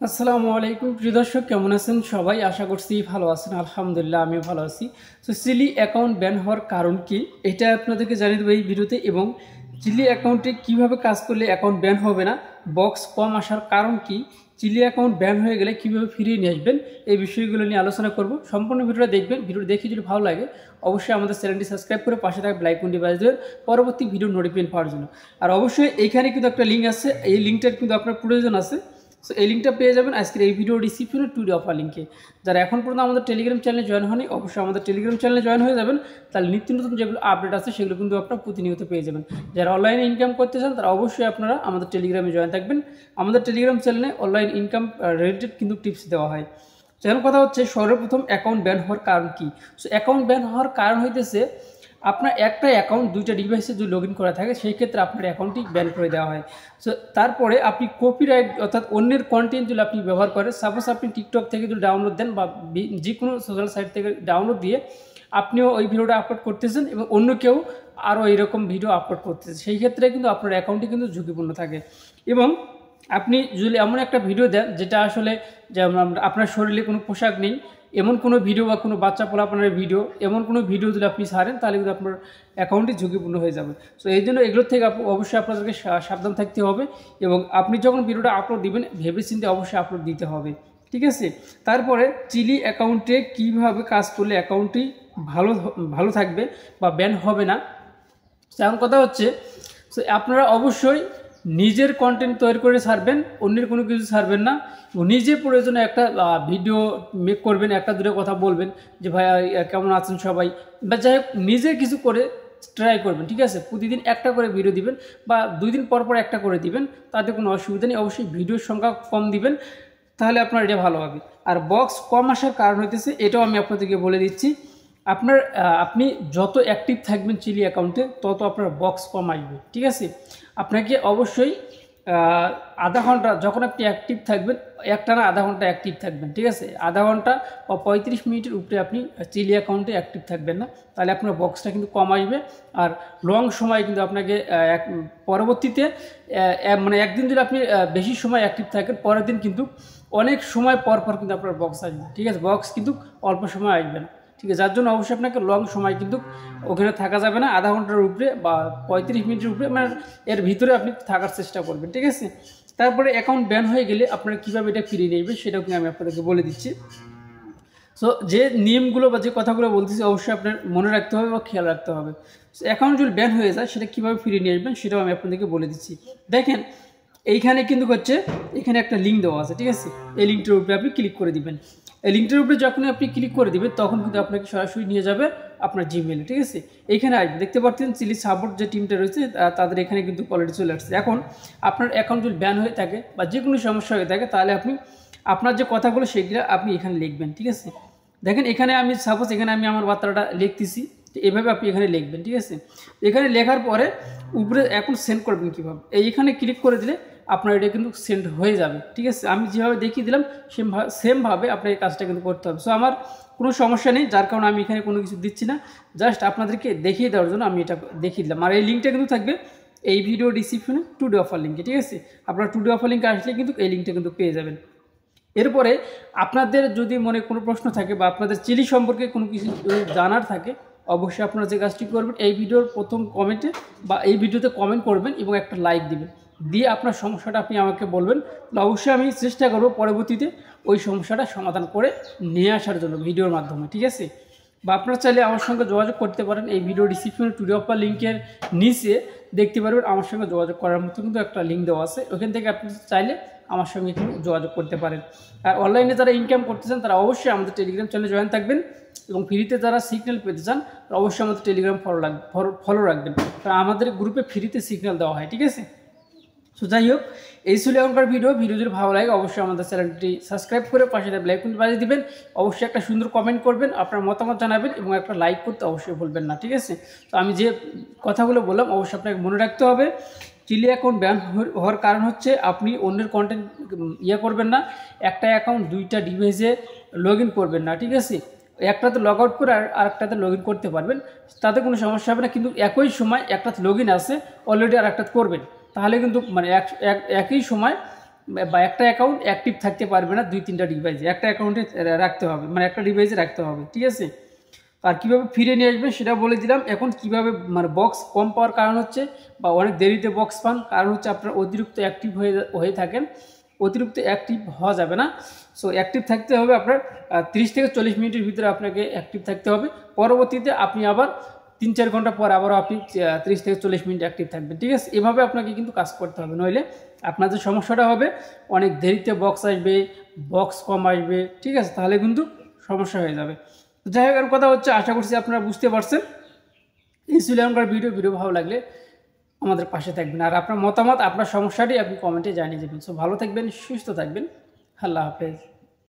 আসসালামু আলাইকুম প্রিয় দর্শক, কেমন আছেন সবাই? আশা করছি ভালো আছেন। আলহামদুলিল্লাহ আমিও ভালো আছি। তো চিলি অ্যাকাউন্ট ব্যান হওয়ার কারণ কি এটা আপনাদেরকে জানিয়ে দেবো এই ভিডিওতে, এবং চিলি অ্যাকাউন্টে কিভাবে কাজ করলে অ্যাকাউন্ট ব্যান হবে না, বক্স কম আসার কারণ কি, চিলি অ্যাকাউন্ট ব্যান হয়ে গেলে কিভাবে ফিরিয়ে নিয়ে আসবেন, এই বিষয়গুলো নিয়ে আলোচনা করব। সম্পূর্ণ ভিডিওটা দেখবেন। ভিডিও দেখে যদি ভালো লাগে অবশ্যই আমাদের চ্যানেলটি সাবস্ক্রাইব করে পাশে থাকা বেল আইকনটি বাজিয়ে দেবেন পরবর্তী ভিডিও নোটিফিকেশন পাওয়ার জন্য। আর অবশ্যই এইখানে কিন্তু একটা লিঙ্ক আছে, এই লিঙ্কটার কিন্তু আপনার প্রয়োজন আছে। সো এই লিঙ্কটা পেয়ে যাবেন আজকের এই ভিডিও ডিসক্রিপশনে টু অফার লিঙ্কে। যারা এখন পর্যন্ত আমাদের টেলিগ্রাম চ্যানেলে জয়েন হয়নি অবশ্যই আমাদের টেলিগ্রাম চ্যানেলে জয়েন হয়ে যাবেন, তাহলে নিত্য নতুন যেগুলো আপডেট আছে সেগুলো কিন্তু আপনারা প্রতিনিয়ত পেয়ে যাবেন। যারা অনলাইনে ইনকাম করতে চান তারা অবশ্যই আপনারা আমাদের টেলিগ্রামে জয়েন থাকবেন। আমাদের টেলিগ্রাম চ্যানেলে অনলাইন ইনকাম রিলেটেড কিন্তু টিপস দেওয়া হয়। সেখানে কথা হচ্ছে সর্বপ্রথম অ্যাকাউন্ট ব্যান হওয়ার কারণ কি। সো অ্যাকাউন্ট ব্যান হওয়ার কারণ হইতেছে আপনার একটা অ্যাকাউন্ট দুইটা ডিভাইসে যদি লগ ইন করা থাকে সেই ক্ষেত্রে আপনার অ্যাকাউন্টটি ব্যান করে দেওয়া হয়। সো তারপরে আপনি কপিরাইট অর্থাৎ অন্যের কন্টেন্ট যদি আপনি ব্যবহার করেন, সাপোজ আপনি টিকটক থেকে যদি ডাউনলোড দেন বা যে কোনো সোশ্যাল সাইট থেকে ডাউনলোড দিয়ে আপনিও ওই ভিডিওটা আপলোড করতেছেন এবং অন্য কেউ আরও এইরকম ভিডিও আপলোড করতেছে, সেই ক্ষেত্রে কিন্তু আপনার অ্যাকাউন্টটি কিন্তু ঝুঁকিপূর্ণ থাকে। এবং আপনি যদি এমন একটা ভিডিও দেন যেটা আসলে যেমন আপনার শরীরে কোনো পোশাক নেই এমন কোনো ভিডিও বা কোনো বাচ্চা পোলাপানের ভিডিও এমন কোনো ভিডিও যদি আপনি ছাড়েন তাহলে কিন্তু আপনার অ্যাকাউন্টটি ঝুঁকিপূর্ণ হয়ে যাবে। সো এই জন্য এগুলোর থেকে অবশ্যই আপনাদেরকে সাবধান থাকতে হবে, এবং আপনি যখন ভিডিওটা আপলোড দিবেন ভেবেচিন্তে অবশ্যই আপলোড দিতে হবে, ঠিক আছে? তারপরে চিলি অ্যাকাউন্টে কীভাবে কাজ করলে অ্যাকাউন্টটি ভালো ভালো থাকবে বা ব্যান হবে না, তেমন কথা হচ্ছে সো আপনারা অবশ্যই নিজের কন্টেন্ট তৈরি করে ছাড়বেন, অন্যের কোনো কিছু ছাড়বেন না। নিজের প্রয়োজনে একটা ভিডিও মেক করবেন, একটা দুটো কথা বলবেন যে ভাই কেমন আছেন সবাই, বা যাই হোক নিজে কিছু করে ট্রাই করবেন, ঠিক আছে? প্রতিদিন একটা করে ভিডিও দিবেন বা 2 দিন পর পর একটা করে দিবেন, তাতে কোনো অসুবিধা নেই। অবশ্যই ভিডিওর সংখ্যা কম দিবেন, তাহলে আপনার এটা ভালো হবে। আর বক্স কম আসার কারণ হইতেছে এটাও আমি আপনাদেরকে বলে দিচ্ছি, আপনি যত অ্যাক্টিভ থাকবেন চিলি অ্যাকাউন্টে তত আপনার বক্স কম আসবে, ঠিক আছে? আপনাকে অবশ্যই আধা ঘন্টা যখন আপনি অ্যাক্টিভ থাকবেন, একটানা আধা ঘন্টা অ্যাক্টিভ থাকবেন, ঠিক আছে? আধা ঘন্টা বা 35 মিনিটের উপরে আপনি চিলি অ্যাকাউন্টে অ্যাক্টিভ থাকবেন না, তাহলে আপনার বক্সটা কিন্তু কম আসবে। আর লং সময় কিন্তু আপনাকে পরবর্তীতে মানে একদিন যদি আপনি বেশি সময় অ্যাক্টিভ থাকেন, পরের দিন কিন্তু অনেক সময় পর পর কিন্তু আপনার বক্স আসবে, ঠিক আছে? বক্স কিন্তু অল্প সময় আসবে না, ঠিক আছে? যার জন্য অবশ্যই আপনাকে লং সময় কিন্তু ওখানে থাকা যাবে না, আধা ঘন্টার উপরে বা 35 মিনিটের উপরে মানে এর ভিতরে আপনি থাকার চেষ্টা করবেন, ঠিক আছে? তারপরে অ্যাকাউন্ট ব্যান হয়ে গেলে আপনারা কীভাবে এটা ফিরিয়ে নেবেন সেটাও কিন্তু আমি আপনাদেরকে বলে দিচ্ছি। সো যে নিয়মগুলো বা যে কথাগুলো বলতেছি অবশ্যই আপনার মনে রাখতে হবে বা খেয়াল রাখতে হবে। অ্যাকাউন্ট যদি ব্যান হয়ে যায় সেটা কীভাবে ফিরিয়ে নিয়ে আসবেন সেটাও আমি আপনাদেরকে বলে দিচ্ছি। দেখেন এইখানে কিন্তু হচ্ছে এখানে একটা লিঙ্ক দেওয়া আছে, ঠিক আছে? এই লিঙ্কটার উপরে আপনি ক্লিক করে দিবেন। এই লিঙ্কটার উপরে যখনই আপনি ক্লিক করে দিবেন তখন কিন্তু আপনাকে সরাসরি নিয়ে যাবে আপনার জিমেলে, ঠিক আছে? এইখানে আসবে, দেখতে পাচ্ছেন চিলি সাপোর্ট যে টিমটা রয়েছে তাদের এখানে কিন্তু অলরেডি চলে আসছে। এখন আপনার অ্যাকাউন্ট যদি ব্যান হয়ে থাকে বা যে কোনো সমস্যা হয়ে থাকে তাহলে আপনি আপনার যে কথাগুলো সেগুলো আপনি এখানে লিখবেন, ঠিক আছে? দেখেন এখানে আমি সাপোজ এখানে আমি আমার বার্তাটা লিখতেছি, তো এভাবে আপনি এখানে লিখবেন, ঠিক আছে? এখানে লেখার পরে উপরে এখন সেন্ড করবেন কীভাবে, এইখানে ক্লিক করে দিলে আপনার এটা কিন্তু সেন্ড হয়ে যাবে, ঠিক আছে? আমি যেভাবে দেখিয়ে দিলাম সেমভাবে আপনার এই কাজটা কিন্তু করতে হবে। সো আমার কোনো সমস্যা নেই, যার কারণে আমি এখানে কোনো কিছু দিচ্ছি না, জাস্ট আপনাদেরকে দেখিয়ে দেওয়ার জন্য আমি এটা দেখিয়ে দিলাম। আর এই লিঙ্কটা কিন্তু থাকবে এই ভিডিও ডিসক্রিপশনে টুডে অফার লিঙ্কে, ঠিক আছে? আপনারা টুডে অফার লিঙ্কে আসলে কিন্তু এই লিঙ্কটা কিন্তু পেয়ে যাবেন। এরপরে আপনাদের যদি মনে কোনো প্রশ্ন থাকে বা আপনাদের চিলি সম্পর্কে কোনো কিছু জানার থাকে অবশ্যই আপনারা যে কাজটি করবেন এই ভিডিওর প্রথম কমেন্টে বা এই ভিডিওতে কমেন্ট করবেন এবং একটা লাইক দিবেন, দিয়ে আপনার সমস্যাটা আপনি আমাকে বলবেন। অবশ্যই আমি চেষ্টা করব পরবর্তীতে ওই সমস্যাটা সমাধান করে নিয়ে আসার জন্য ভিডিওর মাধ্যমে, ঠিক আছে? বা আপনারা চাইলে আমার সঙ্গে যোগাযোগ করতে পারেন, এই ভিডিও ডিসক্রিপশনে টুডে অফার লিঙ্কের নিচে দেখতে পারবেন আমার সঙ্গে যোগাযোগ করার মতো কিন্তু একটা লিঙ্ক দেওয়া আছে, ওখান থেকে আপনি চাইলে আমার সঙ্গে কিন্তু যোগাযোগ করতে পারেন। আর অনলাইনে যারা ইনকাম করতে চান তারা অবশ্যই আমাদের টেলিগ্রাম চ্যানেলে জয়েন থাকবেন, এবং ফ্রিতে যারা সিগন্যাল পেতে চান তারা অবশ্যই আমাদের টেলিগ্রাম ফলো রাখবেন, কারণ আমাদের গ্রুপে ফ্রিতে সিগন্যাল দেওয়া হয়, ঠিক আছে? সো যাই হোক, এই ছিল এখনকার ভিডিও যদি ভালো লাগে অবশ্যই আমাদের চ্যানেলটি সাবস্ক্রাইব করে পাশে বেল আইকনটি বাজিয়ে দিবেন, অবশ্যই একটা সুন্দর কমেন্ট করবেন, আপনার মতামত জানাবেন এবং একটা লাইক করতে অবশ্যই ভুলবেন না, ঠিক আছে? তো আমি যে কথাগুলো বললাম অবশ্যই আপনাকে মনে রাখতে হবে। চিলি অ্যাকাউন্ট ব্যান হওয়ার কারণ হচ্ছে আপনি অন্যের কন্টেন্ট করবেন না, একটা অ্যাকাউন্ট দুইটা ডিভাইসে লগ ইন করবেন না, ঠিক আছে? একটাতে লগ আউট করে আর একটাতে লগ ইন করতে পারবেন, তাতে কোনো সমস্যা হবে না। কিন্তু একই সময় একটাতে লগ ইন আছে অলরেডি আর একটাতে করবেন, তাহলে কিন্তু মানে একই সময় বা একটা অ্যাকাউন্ট অ্যাক্টিভ থাকতে পারবে না 2-3টা ডিভাইসে, একটা অ্যাকাউন্টে রাখতে হবে, মানে একটা ডিভাইসে রাখতে হবে, ঠিক আছে। আর কীভাবে ফিরে নিয়ে আসবেন সেটা বলে দিলাম। এখন কিভাবে মানে বক্স কম পাওয়ার কারণ হচ্ছে বা অনেক দেরিতে বক্স পান কারণ হচ্ছে আপনার অতিরিক্ত অ্যাক্টিভ হয়ে থাকেন। অতিরিক্ত অ্যাক্টিভ হওয়া যাবে না। সো অ্যাক্টিভ থাকতে হবে আপনার 30 থেকে 40 মিনিটের ভিতরে আপনাকে অ্যাক্টিভ থাকতে হবে। পরবর্তীতে আপনি আবার 3-4 ঘন্টা পর আবারও আপনি 30 থেকে 40 মিনিট অ্যাক্টিভ থাকবেন, ঠিক আছে। এভাবে আপনাকে কিন্তু কাজ করতে হবে, নইলে আপনার যে সমস্যাটা হবে অনেক দেরিতে বক্স আসবে, বক্স কম আসবে, ঠিক আছে, তাহলে কিন্তু সমস্যা হয়ে যাবে। যাই হোক, কথা হচ্ছে আশা করছি আপনারা বুঝতে পারছেন। এই ছিল আমার ভিডিও ভালো লাগলে আমাদের পাশে থাকবেন, আর আপনার মতামত, আপনার সমস্যাটি আপনি কমেন্টে জানিয়ে দেবেন। সো ভালো থাকবেন, সুস্থ থাকবেন, আল্লাহ হাফেজ।